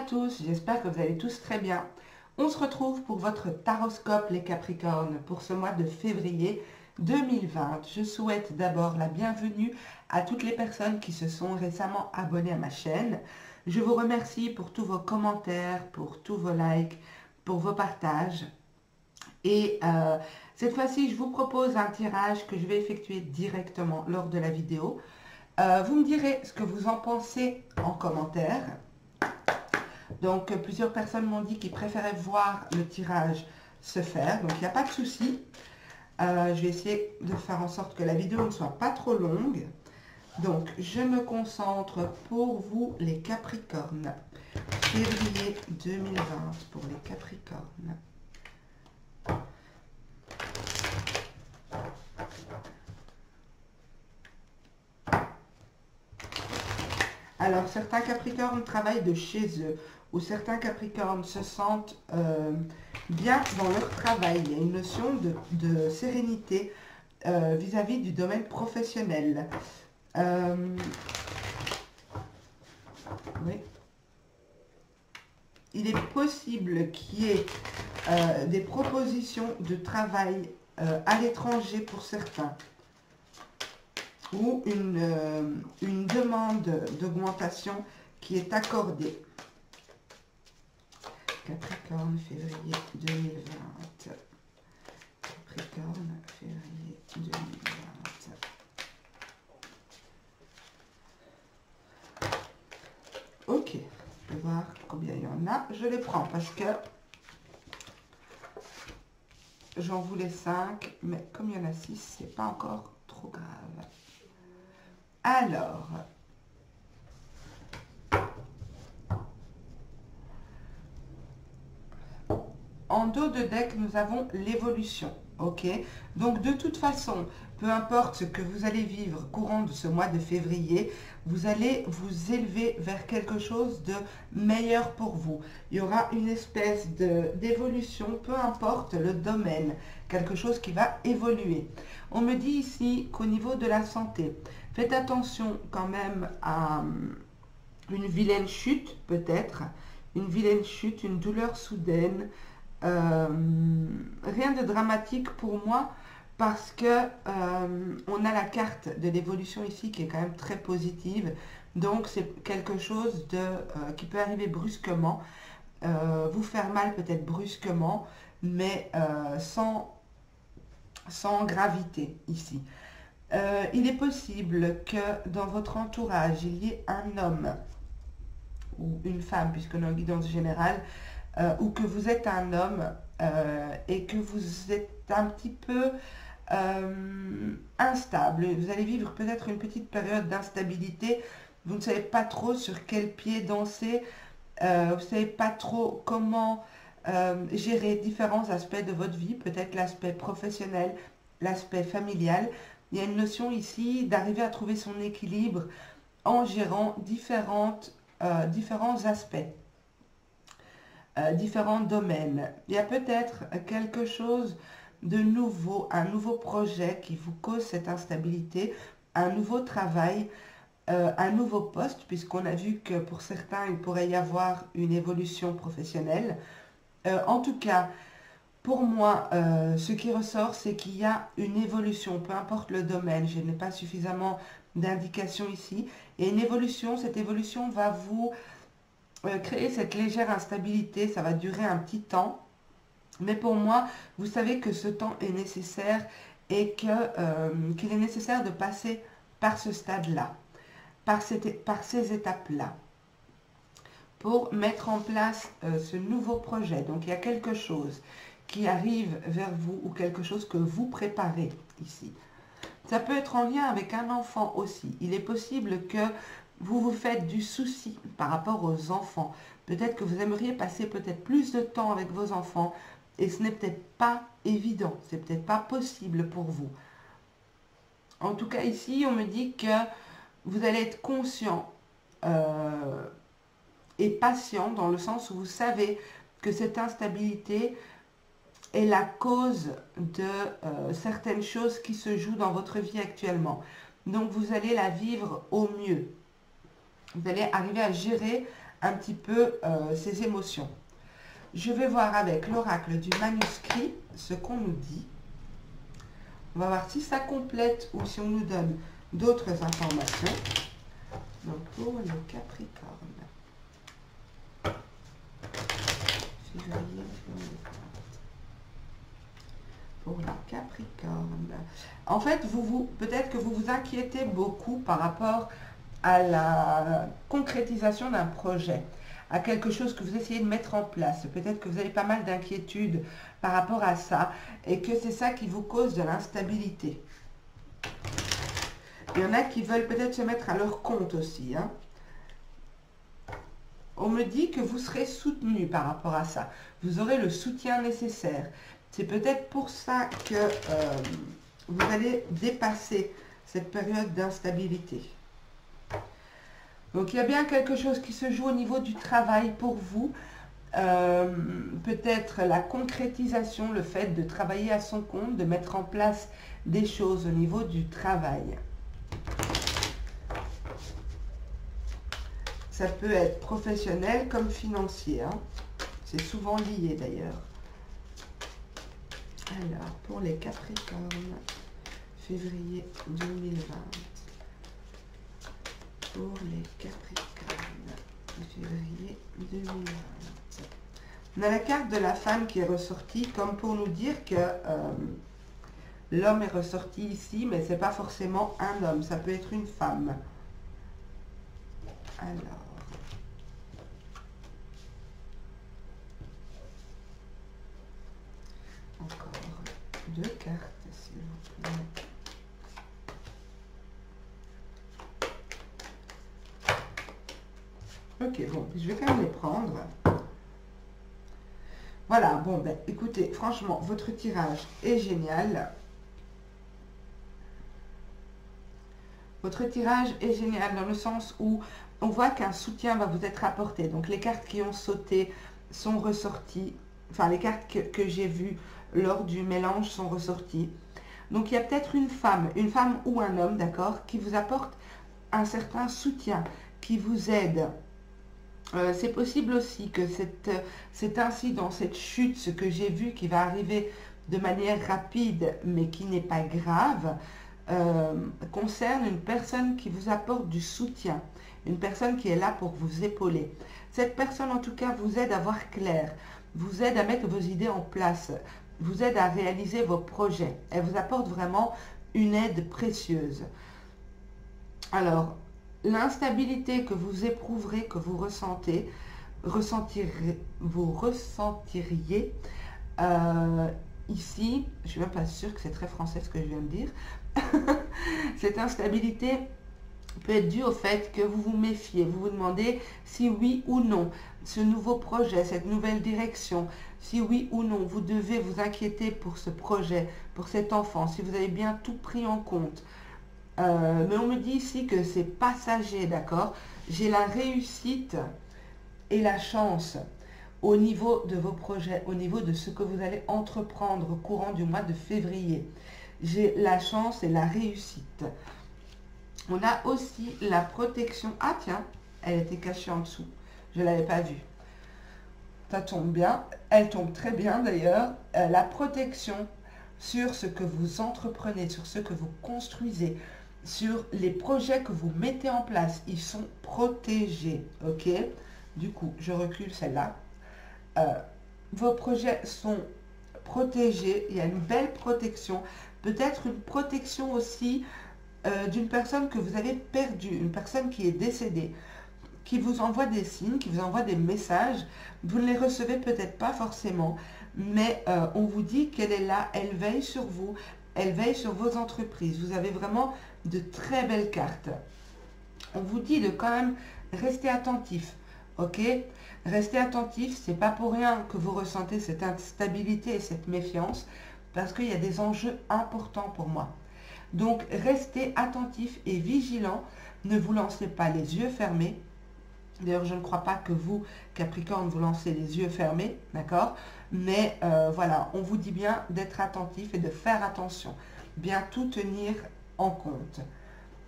tous, j'espère que vous allez tous très bien. On se retrouve pour votre taroscope les Capricornes pour ce mois de février 2020. Je souhaite d'abord la bienvenue à toutes les personnes qui se sont récemment abonnées à ma chaîne. Je vous remercie pour tous vos commentaires, pour tous vos likes, pour vos partages. Et cette fois-ci, je vous propose un tirage que je vais effectuer directement lors de la vidéo. Vous me direz ce que vous en pensez en commentaire. Donc, plusieurs personnes m'ont dit qu'ils préféraient voir le tirage se faire. Donc, il n'y a pas de souci. Je vais essayer de faire en sorte que la vidéo ne soit pas trop longue. Donc, je me concentre pour vous, les Capricornes. Février 2020 pour les Capricornes. Alors, certains Capricornes travaillent de chez eux, ou certains Capricornes se sentent bien dans leur travail. Il y a une notion de sérénité vis-à-vis du domaine professionnel. Oui. Il est possible qu'il y ait des propositions de travail à l'étranger pour certains, ou une demande d'augmentation qui est accordée. Capricorne, février 2020. Capricorne, février 2020. Ok, je vais voir combien il y en a. Je les prends parce que j'en voulais 5, mais comme il y en a 6, c'est pas encore trop grave. Alors, en dos de deck, nous avons l'évolution. Ok, donc de toute façon, peu importe ce que vous allez vivre courant de ce mois de février, vous allez vous élever vers quelque chose de meilleur pour vous. Il y aura une espèce d'évolution, peu importe le domaine, quelque chose qui va évoluer. On me dit ici qu'au niveau de la santé, faites attention quand même à une vilaine chute peut-être, une vilaine chute, une douleur soudaine. Rien de dramatique pour moi parce que on a la carte de l'évolution ici qui est quand même très positive, donc c'est quelque chose qui peut arriver brusquement, vous faire mal peut-être brusquement, mais sans gravité ici. Il est possible que dans votre entourage il y ait un homme ou une femme, puisqu'on est en guidance générale, ou que vous êtes un homme et que vous êtes un petit peu instable. Vous allez vivre peut-être une petite période d'instabilité. Vous ne savez pas trop sur quel pied danser. Vous ne savez pas trop comment gérer différents aspects de votre vie. Peut-être l'aspect professionnel, l'aspect familial. Il y a une notion ici d'arriver à trouver son équilibre en gérant différents aspects. Différents domaines. Il y a peut-être quelque chose de nouveau, un nouveau projet qui vous cause cette instabilité, un nouveau travail, un nouveau poste, puisqu'on a vu que pour certains, il pourrait y avoir une évolution professionnelle. En tout cas, pour moi, ce qui ressort, c'est qu'il y a une évolution, peu importe le domaine. Je n'ai pas suffisamment d'indications ici. Et une évolution, cette évolution va vous créer cette légère instabilité, ça va durer un petit temps. Mais pour moi, vous savez que ce temps est nécessaire et qu'il est nécessaire de passer par ce stade-là, par ces étapes-là, pour mettre en place ce nouveau projet. Donc il y a quelque chose qui arrive vers vous ou quelque chose que vous préparez ici. Ça peut être en lien avec un enfant aussi. Il est possible que vous vous faites du souci par rapport aux enfants. Peut-être que vous aimeriez passer peut-être plus de temps avec vos enfants et ce n'est peut-être pas évident, c'est peut-être pas possible pour vous. En tout cas ici, on me dit que vous allez être conscient et patient dans le sens où vous savez que cette instabilité est la cause de certaines choses qui se jouent dans votre vie actuellement. Donc vous allez la vivre au mieux. Vous allez arriver à gérer un petit peu ses émotions. Je vais voir avec l'oracle du manuscrit ce qu'on nous dit. On va voir si ça complète ou si on nous donne d'autres informations. Donc pour le Capricorne. Février 2020. Pour le Capricorne. En fait, peut-être que vous vous inquiétez beaucoup par rapport à la concrétisation d'un projet, à quelque chose que vous essayez de mettre en place. Peut-être que vous avez pas mal d'inquiétudes par rapport à ça et que c'est ça qui vous cause de l'instabilité. Il y en a qui veulent peut-être se mettre à leur compte aussi. Hein. On me dit que vous serez soutenu par rapport à ça. Vous aurez le soutien nécessaire. C'est peut-être pour ça que vous allez dépasser cette période d'instabilité. Donc, il y a bien quelque chose qui se joue au niveau du travail pour vous. Peut-être la concrétisation, le fait de travailler à son compte, de mettre en place des choses au niveau du travail. Ça peut être professionnel comme financier. Hein. C'est souvent lié d'ailleurs. Alors, pour les Capricornes, février 2020. Pour les Capricornes, février 2020. On a la carte de la femme qui est ressortie, comme pour nous dire que l'homme est ressorti ici, mais ce n'est pas forcément un homme, ça peut être une femme. Alors. Encore deux cartes, s'il vous plaît. Ok, bon, je vais quand même les prendre. Voilà, bon, ben, écoutez, franchement, votre tirage est génial. Votre tirage est génial dans le sens où on voit qu'un soutien va vous être apporté. Donc, les cartes qui ont sauté sont ressorties. Enfin, les cartes que j'ai vues lors du mélange sont ressorties. Donc, il y a peut-être une femme ou un homme, d'accord, qui vous apporte un certain soutien, qui vous aide. C'est possible aussi que cet incident, cette chute, ce que j'ai vu qui va arriver de manière rapide, mais qui n'est pas grave, concerne une personne qui vous apporte du soutien, une personne qui est là pour vous épauler. Cette personne, en tout cas, vous aide à voir clair, vous aide à mettre vos idées en place, vous aide à réaliser vos projets. Elle vous apporte vraiment une aide précieuse. Alors, l'instabilité que vous éprouverez, que vous vous ressentiriez ici, je ne suis même pas sûre que c'est très français ce que je viens de dire, cette instabilité peut être due au fait que vous vous méfiez, vous vous demandez si oui ou non, ce nouveau projet, cette nouvelle direction, si oui ou non, vous devez vous inquiéter pour ce projet, pour cet enfant, si vous avez bien tout pris en compte. Mais on me dit ici que c'est passager, d'accord? J'ai la réussite et la chance au niveau de vos projets, au niveau de ce que vous allez entreprendre au courant du mois de février. J'ai la chance et la réussite. On a aussi la protection. Ah tiens, elle était cachée en dessous. Je ne l'avais pas vue. Ça tombe bien. Elle tombe très bien d'ailleurs. La protection sur ce que vous entreprenez, sur ce que vous construisez, sur les projets que vous mettez en place, ils sont protégés, ok? Du coup, je recule celle-là. Vos projets sont protégés, il y a une belle protection, peut-être une protection aussi d'une personne que vous avez perdue, une personne qui est décédée, qui vous envoie des signes, qui vous envoie des messages, vous ne les recevez peut-être pas forcément, mais on vous dit qu'elle est là, elle veille sur vous, elle veille sur vos entreprises. Vous avez vraiment de très belles cartes. On vous dit de quand même rester attentif, ok? Restez attentif, c'est pas pour rien que vous ressentez cette instabilité et cette méfiance, parce qu'il y a des enjeux importants pour moi. Donc, restez attentif et vigilant, ne vous lancez pas les yeux fermés. D'ailleurs, je ne crois pas que vous, Capricorne, vous lancez les yeux fermés, d'accord? Mais voilà, on vous dit bien d'être attentif et de faire attention, bien tout tenir en compte.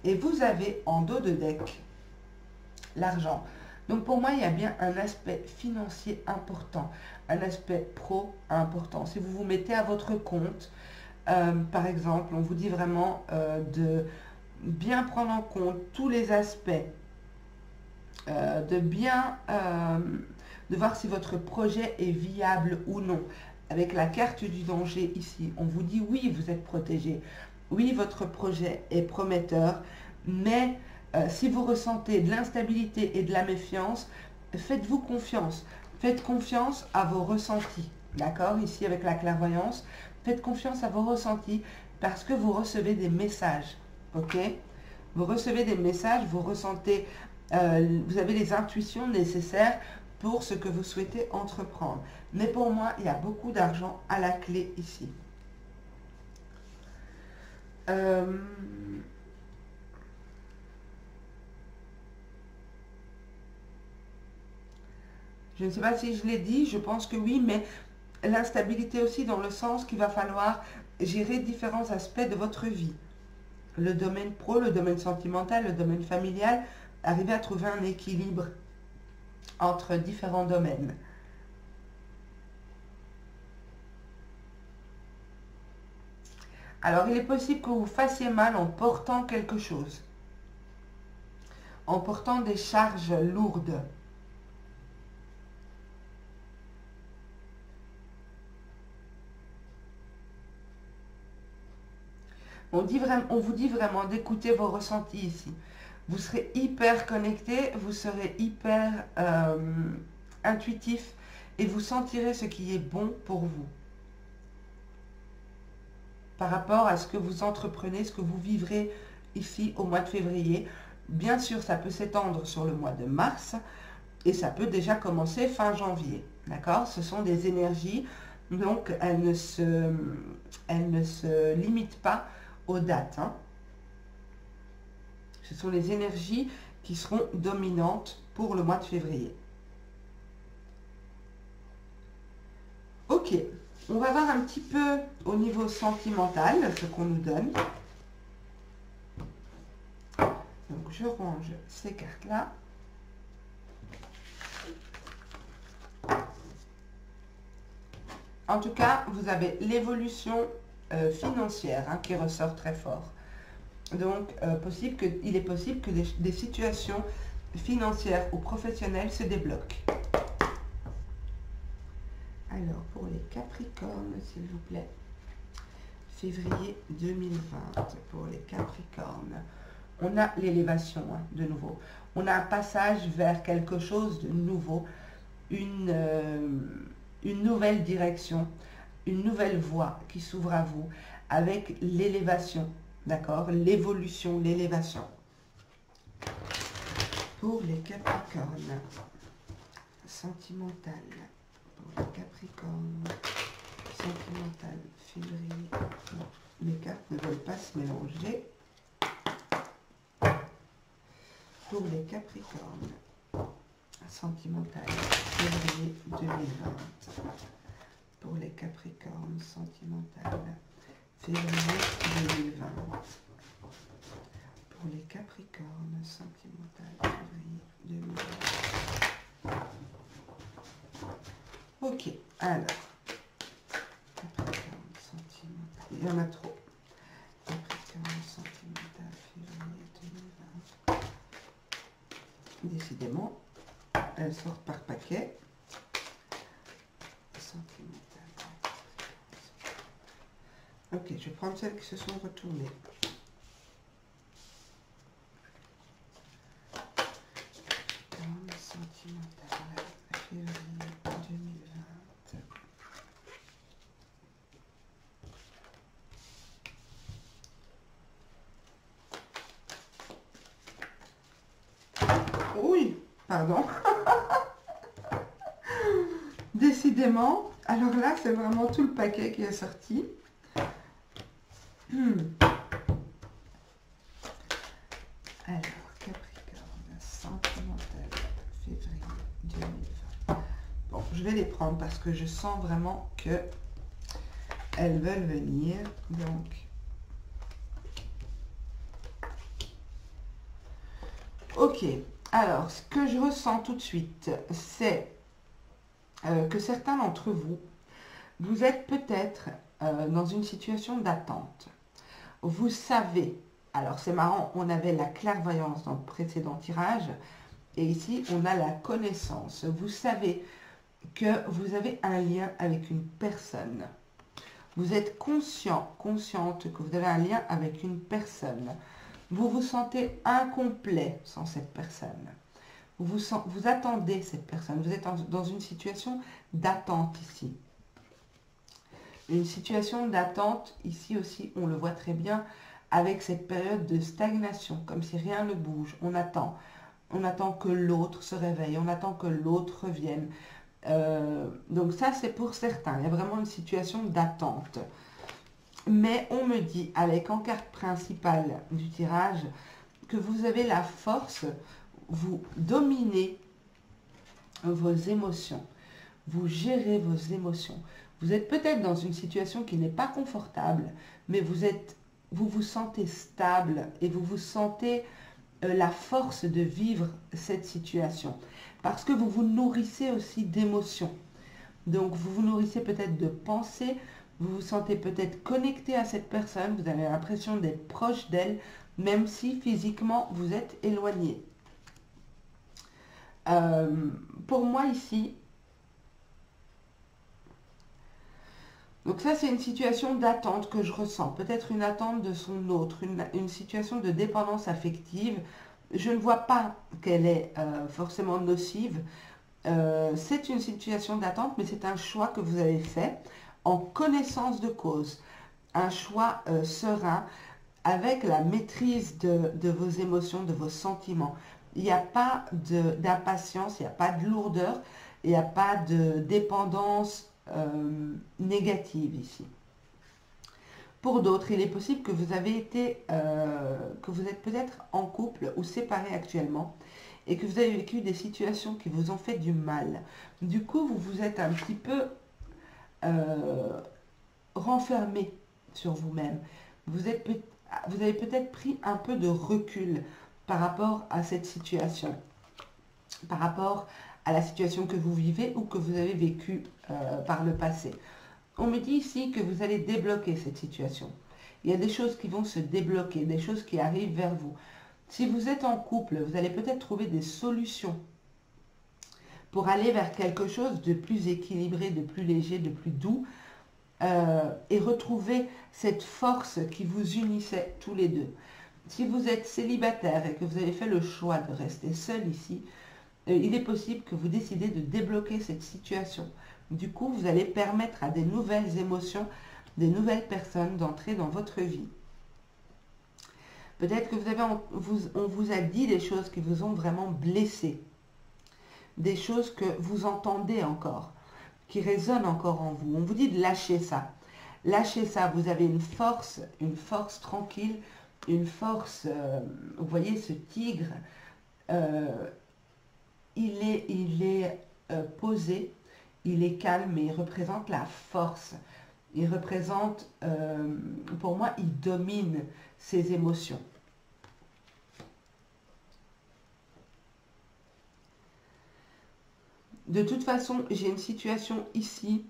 Et vous avez en dos de deck l'argent. Donc pour moi, il y a bien un aspect financier important, un aspect pro important. Si vous vous mettez à votre compte, par exemple, on vous dit vraiment de bien prendre en compte tous les aspects, de voir si votre projet est viable ou non. Avec la carte du danger ici, on vous dit oui, vous êtes protégé. Oui, votre projet est prometteur, mais si vous ressentez de l'instabilité et de la méfiance, faites-vous confiance. Faites confiance à vos ressentis. D'accord? Ici, avec la clairvoyance, faites confiance à vos ressentis parce que vous recevez des messages. Ok? Vous recevez des messages, vous ressentez, vous avez les intuitions nécessaires pour ce que vous souhaitez entreprendre. Mais pour moi, il y a beaucoup d'argent à la clé ici. Je ne sais pas si je l'ai dit, je pense que oui, mais l'instabilité aussi dans le sens qu'il va falloir gérer différents aspects de votre vie. Le domaine pro, le domaine sentimental, le domaine familial, arriver à trouver un équilibre entre différents domaines. Alors, il est possible que vous fassiez mal en portant quelque chose, en portant des charges lourdes. On vous dit vraiment d'écouter vos ressentis ici. Vous serez hyper connecté, vous serez hyper intuitif et vous sentirez ce qui est bon pour vous. Par rapport à ce que vous entreprenez, ce que vous vivrez ici au mois de février. Bien sûr, ça peut s'étendre sur le mois de mars et ça peut déjà commencer fin janvier. D'accord? Ce sont des énergies, donc elles ne se limitent pas aux dates. Hein. Ce sont les énergies qui seront dominantes pour le mois de février. Ok, on va voir un petit peu au niveau sentimental ce qu'on nous donne. Donc je range ces cartes-là. En tout cas, vous avez l'évolution financière hein, qui ressort très fort. Donc, il est possible que des situations financières ou professionnelles se débloquent. Alors, pour les Capricornes, s'il vous plaît, février 2020, pour les Capricornes, on a l'élévation, hein, de nouveau. On a un passage vers quelque chose de nouveau, une nouvelle direction, une nouvelle voie qui s'ouvre à vous, avec l'élévation, d'accord? L'évolution, l'élévation. Pour les Capricornes, sentimental. Pour les Capricornes, sentimental, février. Non, les cartes ne veulent pas se mélanger. Pour les Capricornes, sentimental, février 2020. Pour les Capricornes, sentimental, février 2020. Pour les Capricornes, sentimental, février 2020. Ok, alors, Capricorne, sentimental, il y en a trop. Capricorne, sentimental, février 2020. Décidément, elles sortent par paquet. Sentimental. Ok, je vais prendre celles qui se sont retournées. Sentimental, février 2020. Oui, pardon. Décidément, alors là, c'est vraiment tout le paquet qui est sorti. Alors, Capricorne, sentimental, février 2020. Bon, je vais les prendre parce que je sens vraiment que elles veulent venir. Donc, ok. Alors, ce que je ressens tout de suite, c'est que certains d'entre vous, vous êtes peut-être dans une situation d'attente. Vous savez, alors c'est marrant, on avait la clairvoyance dans le précédent tirage, et ici on a la connaissance. Vous savez que vous avez un lien avec une personne. Vous êtes consciente que vous avez un lien avec une personne. Vous vous sentez incomplet sans cette personne. Vous attendez cette personne. Vous êtes dans une situation d'attente ici. Une situation d'attente, ici aussi, on le voit très bien, avec cette période de stagnation, comme si rien ne bouge. On attend. On attend que l'autre se réveille, on attend que l'autre revienne. Donc ça, c'est pour certains. Il y a vraiment une situation d'attente. Mais on me dit, avec en carte principale du tirage, que vous avez la force, vous dominez vos émotions. Vous gérez vos émotions. Vous êtes peut-être dans une situation qui n'est pas confortable, mais vous vous sentez stable et vous vous sentez la force de vivre cette situation. Parce que vous vous nourrissez aussi d'émotions. Donc vous vous nourrissez peut-être de pensées, vous vous sentez peut-être connecté à cette personne, vous avez l'impression d'être proche d'elle, même si physiquement vous êtes éloigné. Pour moi ici, donc ça c'est une situation d'attente que je ressens, peut-être une attente de son autre, une situation de dépendance affective. Je ne vois pas qu'elle est forcément nocive. C'est une situation d'attente, mais c'est un choix que vous avez fait en connaissance de cause. Un choix serein, avec la maîtrise de vos émotions, de vos sentiments. Il n'y a pas d'impatience, il n'y a pas de lourdeur, il n'y a pas de dépendance négative ici. Pour d'autres, il est possible que vous avez été, que vous êtes peut-être en couple ou séparés actuellement et que vous avez vécu des situations qui vous ont fait du mal. Du coup, vous vous êtes un petit peu renfermé sur vous-même. Vous avez peut-être pris un peu de recul par rapport à cette situation, par rapport à la situation que vous vivez ou que vous avez vécue par le passé. On me dit ici que vous allez débloquer cette situation. Il y a des choses qui vont se débloquer, des choses qui arrivent vers vous. Si vous êtes en couple, vous allez peut-être trouver des solutions pour aller vers quelque chose de plus équilibré, de plus léger, de plus doux, et retrouver cette force qui vous unissait tous les deux. Si vous êtes célibataire et que vous avez fait le choix de rester seul ici, il est possible que vous décidez de débloquer cette situation. Du coup, vous allez permettre à des nouvelles émotions, des nouvelles personnes d'entrer dans votre vie. Peut-être que on vous a dit des choses qui vous ont vraiment blessé, des choses que vous entendez encore, qui résonnent encore en vous. On vous dit de lâcher ça. Lâchez ça, vous avez une force tranquille, une force, vous voyez ce tigre, il est posé, il est calme et il représente la force. Il représente, pour moi, il domine ses émotions. De toute façon, j'ai une situation ici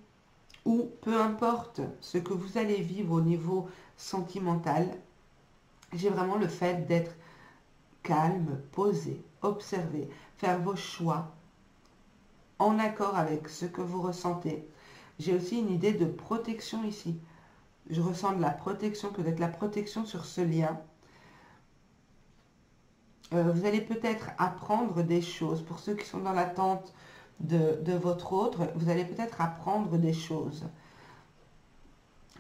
où, peu importe ce que vous allez vivre au niveau sentimental, j'ai vraiment le fait d'être calme, posé, observer, faire vos choix en accord avec ce que vous ressentez. J'ai aussi une idée de protection ici. Je ressens de la protection, peut-être la protection sur ce lien. Vous allez peut-être apprendre des choses. Pour ceux qui sont dans l'attente de votre autre, vous allez peut-être apprendre des choses.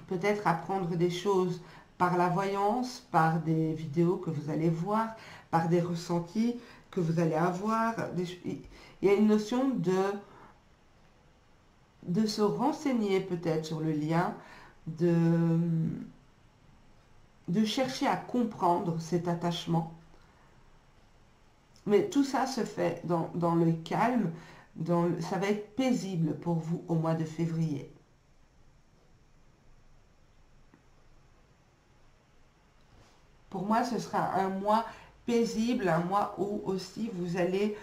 Peut-être apprendre des choses par la voyance, par des vidéos que vous allez voir, par des ressentis que vous allez avoir. Il y a une notion de se renseigner peut-être sur le lien, de chercher à comprendre cet attachement. Mais tout ça se fait dans le calme, ça va être paisible pour vous au mois de février. Pour moi, ce sera un mois paisible, un mois où aussi vous allez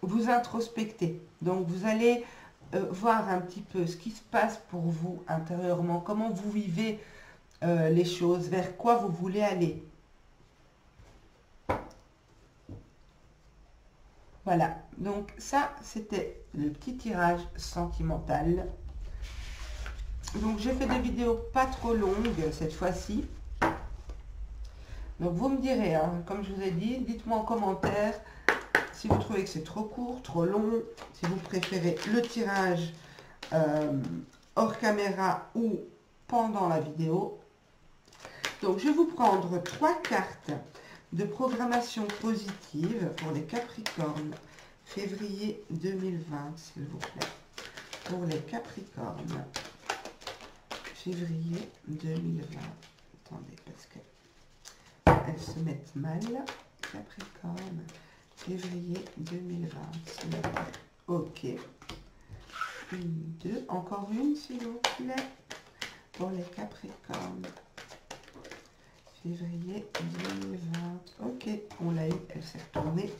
vous introspecter. Donc vous allez voir un petit peu ce qui se passe pour vous intérieurement, comment vous vivez les choses, vers quoi vous voulez aller. Voilà, donc ça c'était le petit tirage sentimental. Donc j'ai fait des vidéos pas trop longues cette fois-ci. Donc vous me direz, hein, comme je vous ai dit, dites-moi en commentaire si vous trouvez que c'est trop court, trop long, si vous préférez le tirage hors caméra ou pendant la vidéo. Donc je vais vous prendre 3 cartes de programmation positive pour les Capricornes, février 2020, s'il vous plaît. Pour les Capricornes, février 2020. Attendez, parce qu'elles se mettent mal. Capricorne, février 2020. Ok. 1, 2. Encore une, s'il vous plaît. Pour les Capricornes. Février 2020. Ok, on l'a eu, elle s'est retournée.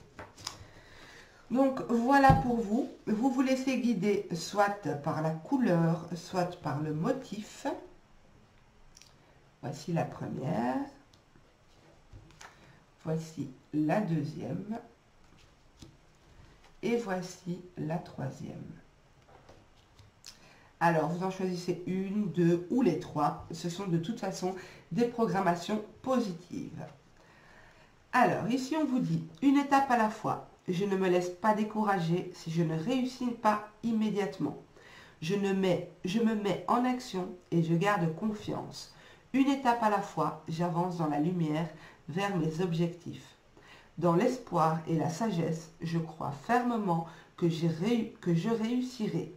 Donc voilà pour vous. Vous vous laissez guider soit par la couleur, soit par le motif. Voici la première. Voici la deuxième. Et voici la troisième. Alors, vous en choisissez une, deux ou les trois. Ce sont de toute façon des programmations positives. Alors, ici, on vous dit une étape à la fois. Je ne me laisse pas décourager si je ne réussis pas immédiatement. Je me mets en action et je garde confiance. Une étape à la fois, j'avance dans la lumière vers mes objectifs. Dans l'espoir et la sagesse, je crois fermement que je réussirai.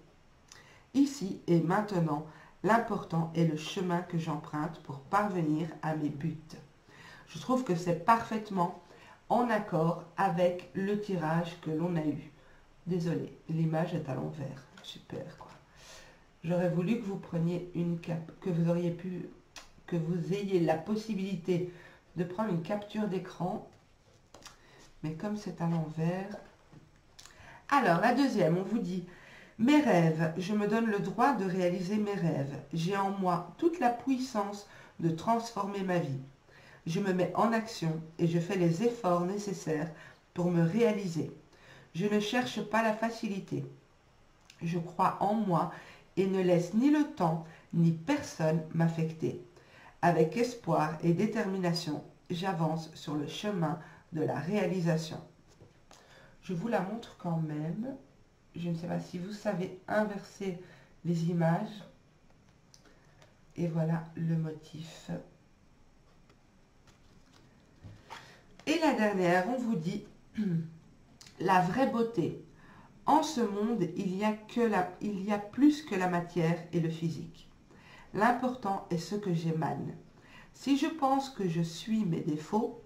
Ici et maintenant, l'important est le chemin que j'emprunte pour parvenir à mes buts. Je trouve que c'est parfaitement en accord avec le tirage que l'on a eu. Désolée, l'image est à l'envers. Super, quoi. J'aurais voulu que vous preniez une que vous ayez la possibilité de prendre une capture d'écran. Mais comme c'est à l'envers. Alors, la deuxième, on vous dit... Mes rêves, je me donne le droit de réaliser mes rêves. J'ai en moi toute la puissance de transformer ma vie. Je me mets en action et je fais les efforts nécessaires pour me réaliser. Je ne cherche pas la facilité. Je crois en moi et ne laisse ni le temps ni personne m'affecter. Avec espoir et détermination, j'avance sur le chemin de la réalisation. Je vous la montre quand même. Je ne sais pas si vous savez inverser les images. Et voilà le motif. Et la dernière, on vous dit la vraie beauté. En ce monde, il y a plus que la matière et le physique. L'important est ce que j'émane. Si je pense que je suis mes défauts,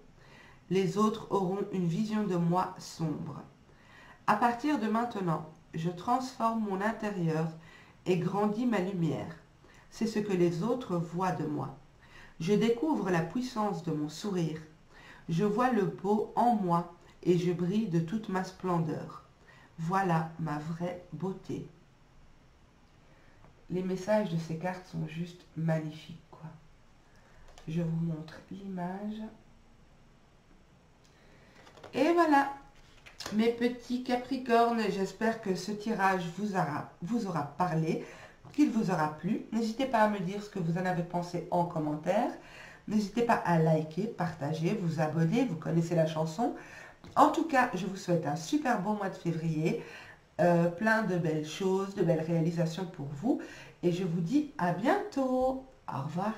les autres auront une vision de moi sombre. À partir de maintenant, je transforme mon intérieur et grandis ma lumière. C'est ce que les autres voient de moi. Je découvre la puissance de mon sourire. Je vois le beau en moi et je brille de toute ma splendeur. Voilà ma vraie beauté. Les messages de ces cartes sont juste magnifiques, quoi. Je vous montre l'image. Et voilà. Mes petits Capricornes, j'espère que ce tirage vous aura parlé, qu'il vous aura plu. N'hésitez pas à me dire ce que vous en avez pensé en commentaire. N'hésitez pas à liker, partager, vous abonner, vous connaissez la chanson. En tout cas, je vous souhaite un super bon mois de février, plein de belles choses, de belles réalisations pour vous. Et je vous dis à bientôt. Au revoir.